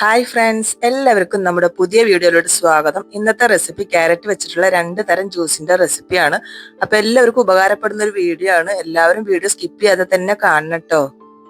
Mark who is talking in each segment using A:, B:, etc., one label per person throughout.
A: Hi friends, എല്ലാവർക്കും നമ്മുടെ പുതിയ വീഡിയോയിലോട്ട് സ്വാഗതം. ഇന്നത്തെ റെസിപ്പി ക്യാരറ്റ് വെച്ചിട്ടുള്ള 2 തരം ജ്യൂസിന്റെ റെസിപ്പിയാണ്. അപ്പൊ എല്ലാവർക്കും ഉപകാരപ്പെടുന്ന ഒരു വീഡിയോ ആണ്. എല്ലാവരും വീഡിയോ സ്കിപ്പ് ചെയ്യാതെ തന്നെ കാണണം കേട്ടോ.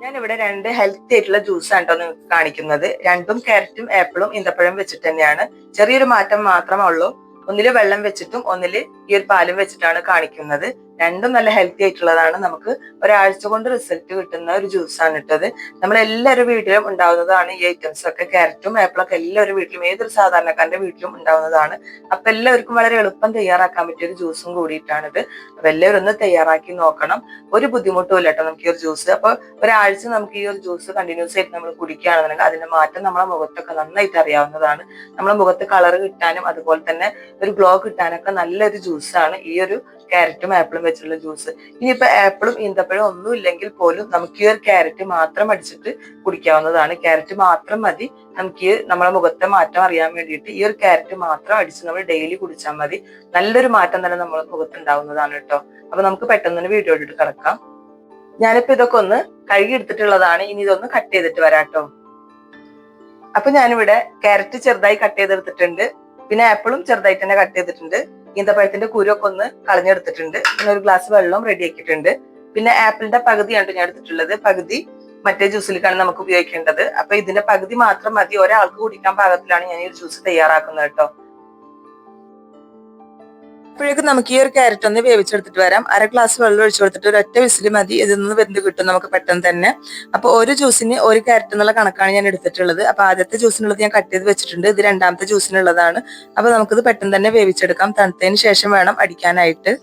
A: ഞാൻ ഇവിടെ 2 ഹെൽത്തി ആയിട്ടുള്ള ജ്യൂസാണ് കേട്ടോ നിങ്ങൾക്ക് കാണിക്കുന്നത്. രണ്ടും ക്യാരറ്റും ആപ്പിളും ഈന്തപ്പഴം വെച്ചിട്ട് തന്നെയാണ്. ചെറിയൊരു മാറ്റം മാത്രമേ ഉള്ളൂ. ഒന്നില് വെള്ളം വെച്ചിട്ടും ഒന്നില് ഈ ഒരു പാലും വെച്ചിട്ടാണ് കാണിക്കുന്നത്. രണ്ടും നല്ല ഹെൽത്തി ആയിട്ടുള്ളതാണ്. നമുക്ക് ഒരാഴ്ച കൊണ്ട് റിസൾട്ട് കിട്ടുന്ന ഒരു ജ്യൂസാണ് ഇട്ടത്. നമ്മളെല്ലാവരും വീട്ടിലും ഉണ്ടാവുന്നതാണ് ഈ ഐറ്റംസ് ഒക്കെ. ക്യാരറ്റും ആപ്പിളൊക്കെ എല്ലാവരും വീട്ടിലും, ഏതൊരു സാധാരണക്കാരന്റെ വീട്ടിലും ഉണ്ടാവുന്നതാണ്. അപ്പൊ എല്ലാവർക്കും വളരെ എളുപ്പം തയ്യാറാക്കാൻ പറ്റിയ ഒരു ജ്യൂസും കൂടിയിട്ടാണിത്. അപ്പൊ എല്ലാവരും ഒന്ന് തയ്യാറാക്കി നോക്കണം. ഒരു ബുദ്ധിമുട്ടും ഇല്ല കേട്ടോ നമുക്ക് ഈ ഒരു ജ്യൂസ്. അപ്പൊ ഒരാഴ്ച നമുക്ക് ഈ ഒരു ജ്യൂസ് കണ്ടിന്യൂസ് ആയിട്ട് നമ്മൾ കുടിക്കുകയാണെന്നുണ്ടെങ്കിൽ അതിന്റെ മാറ്റം നമ്മളെ മുഖത്തൊക്കെ നന്നായിട്ട് അറിയാവുന്നതാണ്. നമ്മളെ മുഖത്ത് കളർ കിട്ടാനും അതുപോലെ തന്നെ ഒരു ഗ്ലോ കിട്ടാനൊക്കെ നല്ലൊരു ജ്യൂസാണ് ഈ ഒരു ക്യാരറ്റും ആപ്പിളും വെച്ചുള്ള ജ്യൂസ്. ഇനിയിപ്പോ ആപ്പിളും ഈന്തപ്പഴം ഒന്നും ഇല്ലെങ്കിൽ പോലും നമുക്ക് ഈ ഒരു ക്യാരറ്റ് മാത്രം അടിച്ചിട്ട് കുടിക്കാവുന്നതാണ്. ക്യാരറ്റ് മാത്രം മതി നമുക്ക് നമ്മളെ മുഖത്തെ മാറ്റം അറിയാൻ വേണ്ടിയിട്ട്. ഈ ഒരു ക്യാരറ്റ് മാത്രം അടിച്ച് നമ്മൾ ഡെയിലി കുടിച്ചാൽ മതി. നല്ലൊരു മാറ്റം തന്നെ നമ്മളെ മുഖത്ത് ഉണ്ടാവുന്നതാണ് കേട്ടോ. അപ്പൊ നമുക്ക് പെട്ടെന്ന് വീഡിയോ ഇട്ടിട്ട് കിടക്കാം. ഞാനിപ്പോ ഇതൊക്കെ ഒന്ന് കഴുകി എടുത്തിട്ടുള്ളതാണ്. ഇനി ഇതൊന്ന് കട്ട് ചെയ്തിട്ട് വരാം കേട്ടോ. അപ്പൊ ഞാനിവിടെ ക്യാരറ്റ് ചെറുതായി കട്ട് ചെയ്തെടുത്തിട്ടുണ്ട്. പിന്നെ ആപ്പിളും ചെറുതായിട്ട് തന്നെ കട്ട് ചെയ്തിട്ടുണ്ട്. ഈന്തപ്പഴത്തിന്റെ കുരുവൊക്കെ ഒന്ന് കളഞ്ഞെടുത്തിട്ടുണ്ട്. പിന്നെ ഒരു ഗ്ലാസ് വെള്ളം റെഡി ആക്കിയിട്ടുണ്ട്. പിന്നെ ആപ്പിളിന്റെ പകുതിയാണ് ഞാൻ എടുത്തിട്ടുള്ളത്. പകുതി മറ്റേ ജ്യൂസിലേക്കാണ് നമുക്ക് ഉപയോഗിക്കേണ്ടത്. അപ്പൊ ഇതിന്റെ പകുതി മാത്രം മതി. ഒരാൾക്ക് കുടിക്കാൻ പാകത്തിലാണ് ഞാൻ ഈ ജ്യൂസ് തയ്യാറാക്കുന്നത് കേട്ടോ. അപ്പോഴേക്കും നമുക്ക് ഈ ഒരു ക്യാരറ്റ് ഒന്ന് വേവിച്ചെടുത്തിട്ട് വരാം. 1/2 ഗ്ലാസ് വെള്ളം ഒഴിച്ചു കൊടുത്തിട്ട് ഒരൊറ്റ വിസിൽ മതി. ഇതൊന്ന് വെന്ത് കിട്ടും നമുക്ക് പെട്ടെന്ന് തന്നെ. അപ്പൊ ഒരു ജ്യൂസിന് ഒരു ക്യാരറ്റ് എന്നുള്ള കണക്കാണ് ഞാൻ എടുത്തിട്ടുള്ളത്. അപ്പൊ ആദ്യത്തെ ജ്യൂസിനുള്ളത് ഞാൻ കട്ട് ചെയ്ത് വെച്ചിട്ടുണ്ട്. ഇത് രണ്ടാമത്തെ ജ്യൂസിനുള്ളതാണ്. അപ്പൊ നമുക്കിത് പെട്ടെന്ന് തന്നെ വേവിച്ചെടുക്കാം. തണുത്തതിന് ശേഷം വേണം അടിക്കാനായിട്ട്.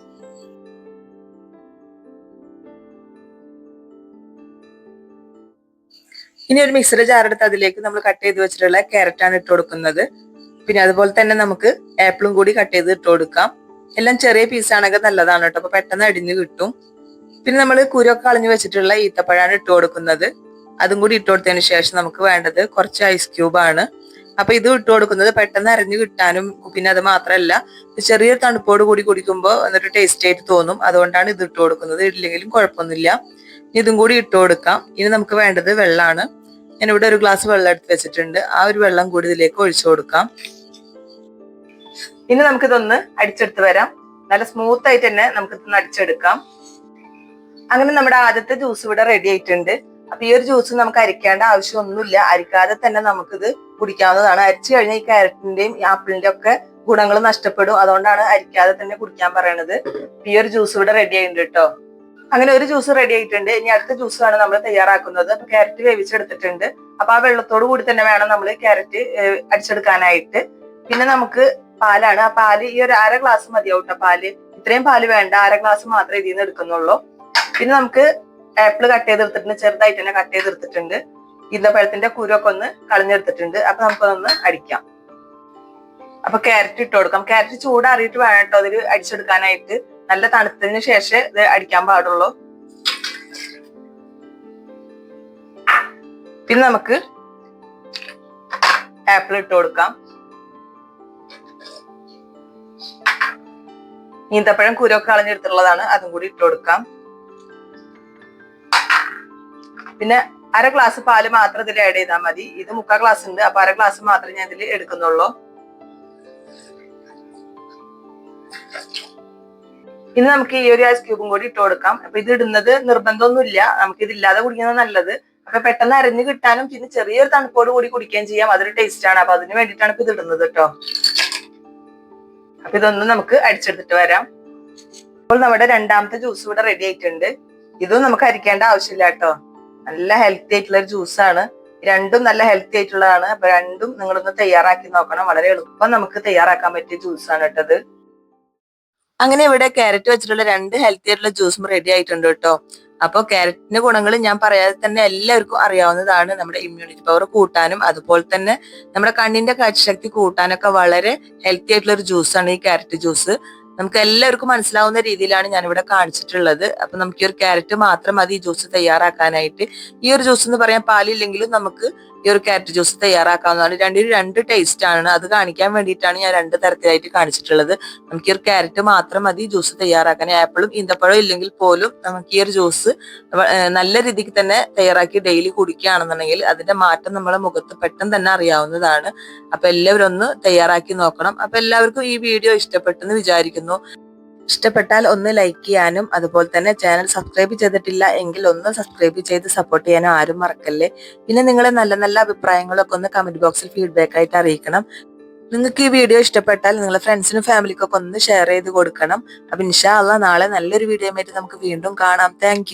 A: ഇനി ഒരു മിക്സർ ജാർ എടുത്ത് അതിലേക്ക് നമ്മൾ കട്ട് ചെയ്ത് വെച്ചിട്ടുള്ള ക്യാരറ്റ് ആണ് ഇട്ട് കൊടുക്കുന്നത്. പിന്നെ അതുപോലെ തന്നെ നമുക്ക് ആപ്പിളും കൂടി കട്ട് ചെയ്ത് ഇട്ട് കൊടുക്കാം. എല്ലാം ചെറിയ പീസാണെങ്കിൽ നല്ലതാണ് കേട്ടോ. അപ്പൊ പെട്ടെന്ന് അടിഞ്ഞു കിട്ടും. പിന്നെ നമ്മൾ കുരൊക്കെ കളഞ്ഞു വെച്ചിട്ടുള്ള ഈത്തപ്പഴമാണ് ഇട്ട് കൊടുക്കുന്നത്. അതും കൂടി ഇട്ട് കൊടുത്തതിന് ശേഷം നമുക്ക് വേണ്ടത് കുറച്ച് ഐസ് ക്യൂബ് ആണ്. അപ്പൊ ഇത് ഇട്ട് കൊടുക്കുന്നത് പെട്ടെന്ന് അരിഞ്ഞു കിട്ടാനും, പിന്നെ അത് മാത്രമല്ല ചെറിയൊരു തണുപ്പോട് കൂടി കുടിക്കുമ്പോൾ എന്നിട്ട് ടേസ്റ്റ് ആയിട്ട് തോന്നും. അതുകൊണ്ടാണ് ഇത് ഇട്ട് കൊടുക്കുന്നത്. ഇല്ലെങ്കിലും കുഴപ്പമൊന്നുമില്ല. ഇതും കൂടി ഇട്ട് കൊടുക്കാം. ഇനി നമുക്ക് വേണ്ടത് വെള്ളമാണ്. ഞാനിവിടെ ഒരു ഗ്ലാസ് വെള്ളം എടുത്ത് വെച്ചിട്ടുണ്ട്. ആ ഒരു വെള്ളം കൂടി ഇതിലേക്ക് ഒഴിച്ചു കൊടുക്കാം. ഇനി നമുക്കിതൊന്ന് അടിച്ചെടുത്ത് വരാം. നല്ല സ്മൂത്ത് ആയിട്ട് തന്നെ നമുക്കിതൊന്ന് അടിച്ചെടുക്കാം. അങ്ങനെ നമ്മുടെ ആദ്യത്തെ ജ്യൂസ് ഇവിടെ റെഡി ആയിട്ടുണ്ട്. അപ്പൊ ഈ ഒരു ജ്യൂസ് നമുക്ക് അരിക്കേണ്ട ആവശ്യമൊന്നുമില്ല. അരിക്കാതെ തന്നെ നമുക്കിത് കുടിക്കാവുന്നതാണ്. അരിച്ചു കഴിഞ്ഞാൽ ഈ ക്യാരറ്റിന്റെയും ആപ്പിളിന്റെ ഒക്കെ ഗുണങ്ങൾ നഷ്ടപ്പെടും. അതുകൊണ്ടാണ് അരിക്കാതെ തന്നെ കുടിക്കാൻ പറയണത്. ഈ ഒരു ജ്യൂസ് ഇവിടെ റെഡി ആയിട്ടുണ്ട് കേട്ടോ. അങ്ങനെ ഒരു ജ്യൂസ് റെഡി ആയിട്ടുണ്ട്. ഇനി അടുത്ത ജ്യൂസാണ് നമ്മൾ തയ്യാറാക്കുന്നത്. അപ്പൊ ക്യാരറ്റ് വേവിച്ചെടുത്തിട്ടുണ്ട്. അപ്പൊ ആ വെള്ളത്തോട് കൂടി തന്നെ വേണം നമ്മൾ ക്യാരറ്റ് അടിച്ചെടുക്കാനായിട്ട്. പിന്നെ നമുക്ക് പാലാണ്. ആ പാല് ഈ ഒരു 1/2 ഗ്ലാസ് മതിയാവും കേട്ടോ. പാല് ഇത്രയും പാല് വേണ്ട. 1/2 ഗ്ലാസ് മാത്രമേ ഇതിൽ നിന്ന് എടുക്കുന്നുള്ളൂ. പിന്നെ നമുക്ക് ആപ്പിൾ കട്ട് ചെയ്തെടുത്തിട്ടുണ്ട്. ചെറുതായിട്ട് തന്നെ കട്ട് ചെയ്തെടുത്തിട്ടുണ്ട്. ഈന്തപ്പഴത്തിന്റെ കുരുവൊക്കെ ഒന്ന് കളഞ്ഞെടുത്തിട്ടുണ്ട്. അപ്പൊ നമുക്കതൊന്ന് അടിക്കാം. അപ്പൊ ക്യാരറ്റ് ഇട്ട് കൊടുക്കാം. ക്യാരറ്റ് ചൂടാറിയിട്ട് വേണം കേട്ടോ അതിൽ അടിച്ചെടുക്കാനായിട്ട്. നല്ല തണുത്തതിന് ശേഷം ഇത് അടിക്കാൻ പാടുള്ളൂ. പിന്നെ നമുക്ക് ആപ്പിൾ ഇട്ട് കൊടുക്കാം. ഈന്തപ്പഴം കുരൊക്കെ കളഞ്ഞെടുത്തുള്ളതാണ്. അതും കൂടി ഇട്ട് കൊടുക്കാം. പിന്നെ 1/2 ഗ്ലാസ് പാല് മാത്രം ഇതിൽ ആഡ് ചെയ്താൽ മതി. ഇത് 3/4 ഗ്ലാസ് ഉണ്ട്. അപ്പൊ 1/2 ഗ്ലാസ് മാത്രമേ ഞാൻ ഇതിൽ എടുക്കുന്നുള്ളൂ. ഇനി നമുക്ക് ഈ ഒരു ഐസ് ക്യൂബും കൂടി ഇട്ട് കൊടുക്കാം. അപ്പൊ ഇത് ഇടുന്നത് നിർബന്ധമൊന്നുമില്ല. നമുക്ക് ഇതില്ലാതെ കുടിക്കുന്നത് നല്ലത്. അപ്പൊ പെട്ടെന്ന് അരിഞ്ഞു കിട്ടാനും പിന്നെ ചെറിയൊരു തണുപ്പോട് കൂടി കുടിക്കുകയും ചെയ്യാം. അതൊരു ടേസ്റ്റ് ആണ്. അപ്പൊ അതിന് വേണ്ടിയിട്ടാണ് ഇപ്പൊ ഇത് ഇടുന്നത് കേട്ടോ. അപ്പൊ ഇതൊന്ന് നമുക്ക് അടിച്ചെടുത്തിട്ട് വരാം. അപ്പോൾ നമ്മുടെ രണ്ടാമത്തെ ജ്യൂസ് ഇവിടെ റെഡി ആയിട്ടുണ്ട്. ഇതും നമുക്ക് അരിക്കേണ്ട ആവശ്യമില്ല കേട്ടോ. നല്ല ഹെൽത്തി ആയിട്ടുള്ള ഒരു ജ്യൂസാണ്. രണ്ടും നല്ല ഹെൽത്തി ആയിട്ടുള്ളതാണ്. അപ്പൊ രണ്ടും നിങ്ങളൊന്ന് തയ്യാറാക്കി നോക്കണം. വളരെ എളുപ്പം നമുക്ക് തയ്യാറാക്കാൻ പറ്റിയ ജ്യൂസാണ് കേട്ടത്. അങ്ങനെ ഇവിടെ ക്യാരറ്റ് വെച്ചിട്ടുള്ള 2 ഹെൽത്തി ആയിട്ടുള്ള ജ്യൂസും റെഡി ആയിട്ടുണ്ട് കേട്ടോ. അപ്പോൾ ക്യാരറ്റിന്റെ ഗുണങ്ങൾ ഞാൻ പറയാതെ തന്നെ എല്ലാവർക്കും അറിയാവുന്നതാണ്. നമ്മുടെ ഇമ്മ്യൂണിറ്റി പവർ കൂട്ടാനും അതുപോലെ തന്നെ നമ്മുടെ കണ്ണിന്റെ കാഴ്ചശക്തി കൂട്ടാനൊക്കെ വളരെ ഹെൽത്തി ആയിട്ടുള്ള ഒരു ജ്യൂസാണ് ഈ ക്യാരറ്റ് ജ്യൂസ്. നമുക്ക് എല്ലാവർക്കും മനസ്സിലാവുന്ന രീതിയിലാണ് ഞാനിവിടെ കാണിച്ചിട്ടുള്ളത്. അപ്പൊ നമുക്ക് ഈ ഒരു ക്യാരറ്റ് മാത്രം മതി ഈ ജ്യൂസ് തയ്യാറാക്കാനായിട്ട്. ഈ ഒരു ജ്യൂസ് എന്ന് പറയാൻ പാലില്ലെങ്കിലും നമുക്ക് ഈ ഒരു ക്യാരറ്റ് ജ്യൂസ് തയ്യാറാക്കാവുന്നതാണ്. രണ്ടിനും രണ്ട് ടേസ്റ്റ് ആണ്. അത് കാണിക്കാൻ വേണ്ടിയിട്ടാണ് ഞാൻ രണ്ട് തരത്തിലായിട്ട് കാണിച്ചിട്ടുള്ളത്. നമുക്ക് ഈ ഒരു ക്യാരറ്റ് മാത്രം മതി ജ്യൂസ് തയ്യാറാക്കാൻ. ആപ്പിളും ഈന്തപ്പഴം ഇല്ലെങ്കിൽ പോലും നമുക്ക് ഈ ഒരു ജ്യൂസ് നല്ല രീതിക്ക് തന്നെ തയ്യാറാക്കി ഡെയിലി കുടിക്കുകയാണെന്നുണ്ടെങ്കിൽ അതിന്റെ മാറ്റം നമ്മളെ മുഖത്ത് പെട്ടെന്ന് തന്നെ അറിയാവുന്നതാണ്. അപ്പൊ എല്ലാവരും ഒന്ന് തയ്യാറാക്കി നോക്കണം. അപ്പൊ എല്ലാവർക്കും ഈ വീഡിയോ ഇഷ്ടപ്പെട്ടെന്ന് വിചാരിക്കുന്നു. ഇഷ്ടപ്പെട്ടാൽ ഒന്ന് ലൈക്ക് ചെയ്യാനും അതുപോലെ തന്നെ ചാനൽ സബ്സ്ക്രൈബ് ചെയ്തിട്ടില്ല എങ്കിൽ ഒന്ന് സബ്സ്ക്രൈബ് ചെയ്ത് സപ്പോർട്ട് ചെയ്യാനും ആരും മറക്കല്ലേ. പിന്നെ നിങ്ങളെ നല്ല നല്ല അഭിപ്രായങ്ങളൊക്കെ ഒന്ന് കമന്റ് ബോക്സിൽ ഫീഡ്ബാക്ക് ആയിട്ട് അറിയിക്കണം. നിങ്ങൾക്ക് ഈ വീഡിയോ ഇഷ്ടപ്പെട്ടാൽ നിങ്ങളുടെ ഫ്രണ്ട്സിനും ഫാമിലിക്കൊക്കെ ഒന്ന് ഷെയർ ചെയ്ത് കൊടുക്കണം. അപ്പൊ ഇൻഷാ അള്ളാ നാളെ നല്ലൊരു വീഡിയോ ആയിട്ട് നമുക്ക് വീണ്ടും കാണാം. താങ്ക്